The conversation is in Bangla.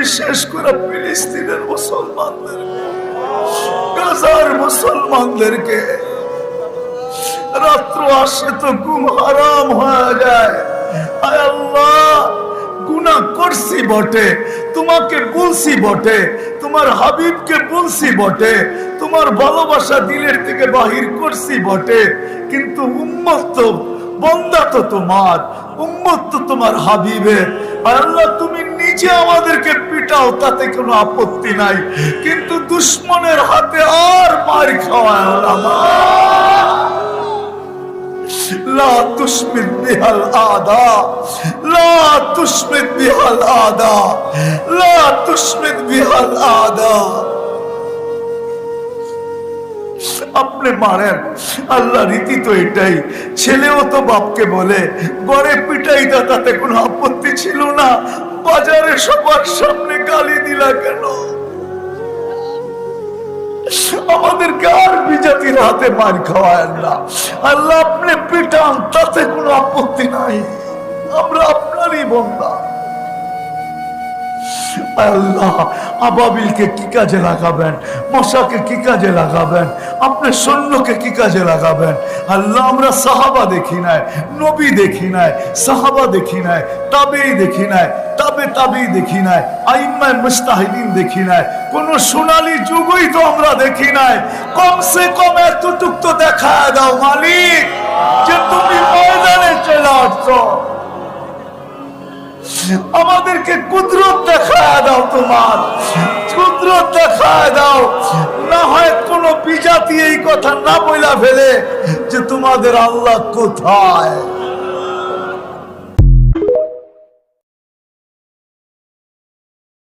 বিশেষ করে ফিলিস্তিনের মুসলমানদের, গাজার মুসলমানদেরকে রাত্র আসে তো ঘুম হারাম হয়ে যায়। আয় আল্লাহ, গুনাহ করছি বটে, তোমাকে বলছি বটে, তোমার হাবিবকে বলছি বটে, তোমার ভালোবাসা দিলের থেকে বাহির করছি বটে, কিন্তু উম্মত তো, বন্দা তো তোমার, উম্মত তো তোমার হাবিবের। আল্লাহ, তুমি নিজে আমাদেরকে পিটাও, তাতে কোনো আপত্তি নাই, কিন্তু দুশ্মনের হাতে আর মার খাওয়ায় না। লা তুশমিত বিহাল আদা, লা তুশমিত বিহাল আদা, লা তুশমিত বিহাল আদা। আপনি মারেন, আল্লাহ রীতি তো এটাই। ছেলেও তো বাপকে বলে, গড়ে পিটাই দা, তাতে কোনো আপত্তি ছিল না, বাজারে সবার সামনে গালি দিলা কেন? আমাদেরকে আর বিজাতির হাতে মার খাওয়ায় না। আল্লাহ, আপনি পিটান, তাতে কোনো আপত্তি নাই, আমরা আপনারই বন্দা। আল্লাহ, আবাবিলকে কি কাজে লাগাবেন, মশাকে কি কাজে লাগাবেন, আপনার সৈন্যকে কি কাজে লাগাবেন? আল্লাহ, আমরা সাহাবা দেখি নাই, নবী দেখি নাই, সাহাবা দেখি নাই, তাবেই দেখি নাই, তাবেই দেখি নাই, আইম্মায়ে মুজতাহিদিন দেখি নাই, কোন সোনালী যুগই তো আমরা দেখি নাই। কমসে কম এতটুক তো দেখা দাও মালিক, যে তুমি ময়দানে চলে আসছো, আমাদেরকে কুদরত দেখায় দাও, তোমার কুদরত দেখায় দাও। না হয় কোন বিজাতি এই কথা না বইলা ফেলে যে তোমাদের আল্লাহ কোথায়।